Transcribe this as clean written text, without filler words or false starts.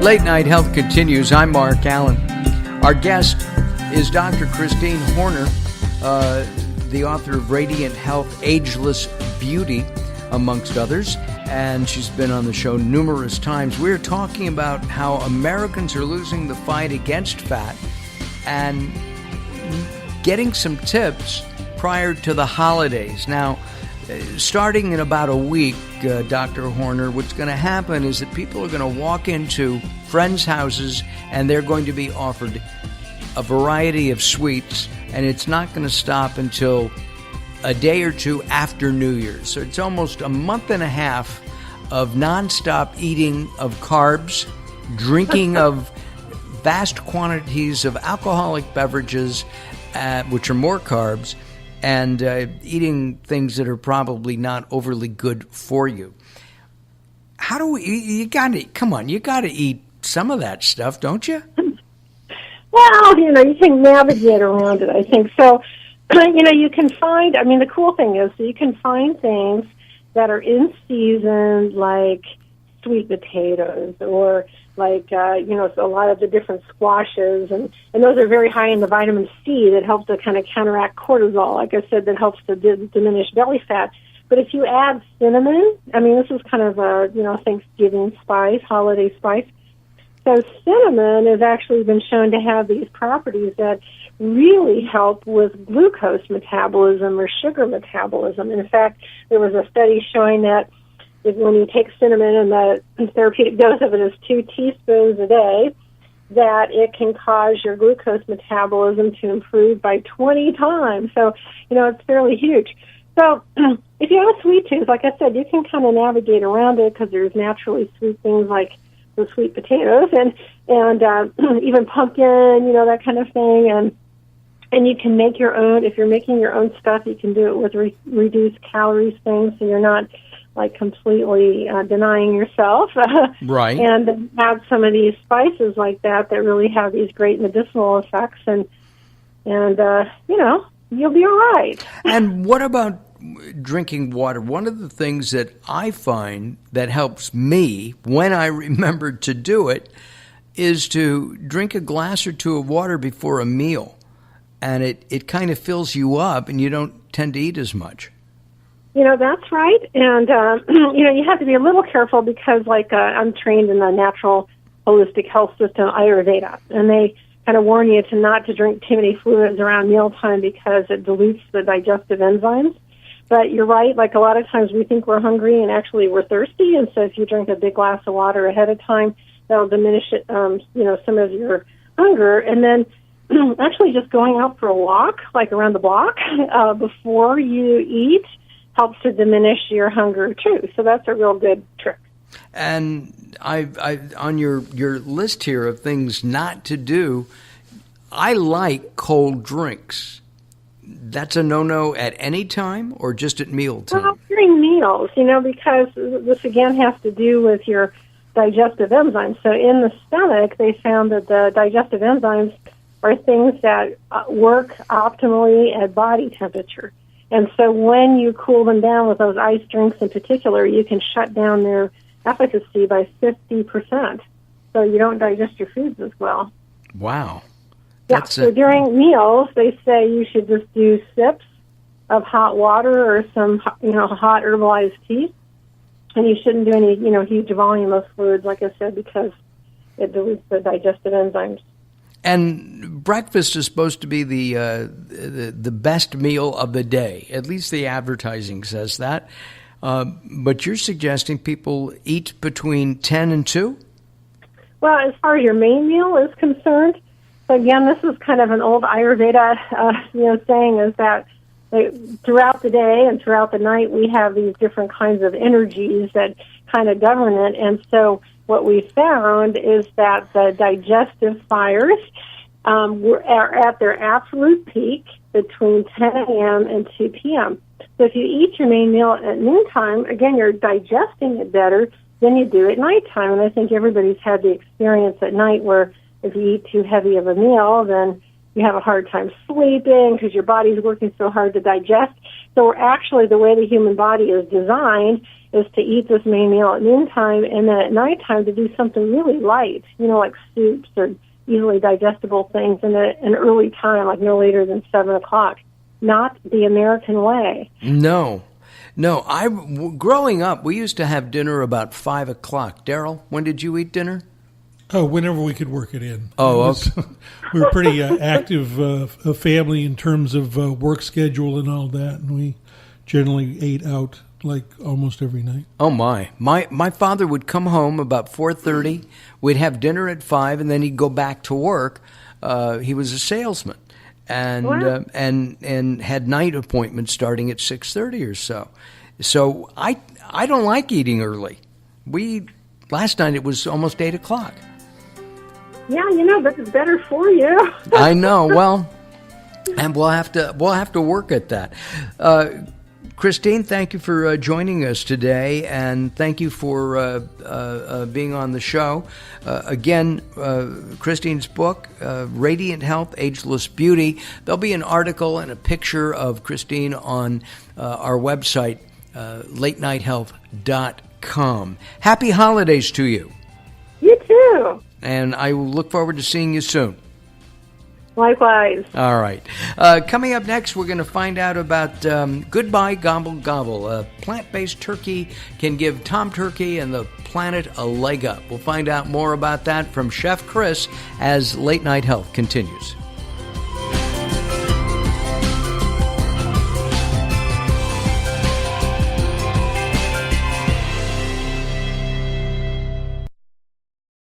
Late Night Health continues. I'm Mark Alyn. Our guest is Dr. Christine Horner, the author of Radiant Health, Ageless Beauty, amongst others. And she's been on the show numerous times. We're talking about how Americans are losing the fight against fat and getting some tips prior to the holidays. Now, starting in about a week, Dr. Horner, what's going to happen is that people are going to walk into friends' houses and they're going to be offered a variety of sweets, and it's not going to stop until a day or two after New Year's. So it's almost a month and a half of nonstop eating of carbs, drinking of vast quantities of alcoholic beverages, which are more carbs, and eating things that are probably not overly good for you. How do we, you got to eat some of that stuff, don't you? Well, you can navigate around it, I think. So, you can find, the cool thing is you can find things that are in season, like sweet potatoes, or like, a lot of the different squashes, and those are very high in the vitamin C that helps to kind of counteract cortisol. Like I said, that helps to diminish belly fat. But if you add cinnamon, this is kind of a, Thanksgiving spice, holiday spice. So cinnamon has actually been shown to have these properties that really help with glucose metabolism or sugar metabolism. In fact, there was a study showing that when you take cinnamon, and the therapeutic dose of it is 2 teaspoons a day, that it can cause your glucose metabolism to improve by 20 times. So, it's fairly huge. So if you have a sweet tooth, like I said, you can kind of navigate around it because there's naturally sweet things like the sweet potatoes and even pumpkin, that kind of thing. And you can make your own. If you're making your own stuff, you can do it with reduced calories things, so you're not like completely denying yourself. Right. And have some of these spices like that really have these great medicinal effects, and you'll be all right. And what about drinking water? One of the things that I find that helps me when I remember to do it is to drink a glass or two of water before a meal. And it kind of fills you up, and you don't tend to eat as much. That's right. And, you have to be a little careful because, I'm trained in the natural holistic health system, Ayurveda, and they kind of warn you not to drink too many fluids around mealtime because it dilutes the digestive enzymes. But you're right, like a lot of times we think we're hungry and actually we're thirsty, and so if you drink a big glass of water ahead of time, that'll diminish it, some of your hunger. And then actually just going out for a walk, like around the block, before you eat helps to diminish your hunger too. So that's a real good trick. And I on your list here of things not to do, I like cold drinks. That's a no-no at any time or just at mealtime? Well, during meals, because this again has to do with your digestive enzymes. So in the stomach, they found that the digestive enzymes are things that work optimally at body temperature. And so when you cool them down with those ice drinks in particular, you can shut down their efficacy by 50%. So you don't digest your foods as well. Wow. Yeah, so during meals, they say you should just do sips of hot water or some, hot herbalized tea. And you shouldn't do any, huge volume of fluids, like I said, because it dilutes the digestive enzymes. And breakfast is supposed to be the best meal of the day. At least the advertising says that. But you're suggesting people eat between 10 and 2? Well, as far as your main meal is concerned, so again, this is kind of an old Ayurveda, saying is that throughout the day and throughout the night, we have these different kinds of energies that kind of govern it. And so what we found is that the digestive fires are at their absolute peak between 10 a.m. and 2 p.m. So if you eat your main meal at noontime, again, you're digesting it better than you do at nighttime. And I think everybody's had the experience at night where if you eat too heavy of a meal, then, you have a hard time sleeping because your body's working so hard to digest. So we're actually, the way the human body is designed is to eat this main meal at noontime, and then at nighttime to do something really light, like soups or easily digestible things in an early time, like no later than 7 o'clock. Not the American way. No. Growing up, we used to have dinner about 5 o'clock. Daryl, when did you eat dinner? Oh, whenever we could work it in. Oh, okay. We were pretty active a family in terms of work schedule and all that, and we generally ate out like almost every night. Oh, my father would come home about 4:30. We'd have dinner at 5, and then he'd go back to work. He was a salesman. And Wow. and had night appointments starting at 6:30 or so. So I don't like eating early. Last night it was almost 8 o'clock. Yeah, but it's better for you. I know. Well, and we'll have to work at that. Christine, thank you for joining us today, and thank you for being on the show. Again, Christine's book, Radiant Health, Ageless Beauty. There'll be an article and a picture of Christine on our website, latenighthealth.com. Happy holidays to you. You too. And I will look forward to seeing you soon. Likewise. All right. Coming up next, we're going to find out about Goodbye Gobble Gobble. A plant-based turkey can give Tom Turkey and the planet a leg up. We'll find out more about that from Chef Chris as Late Night Health continues.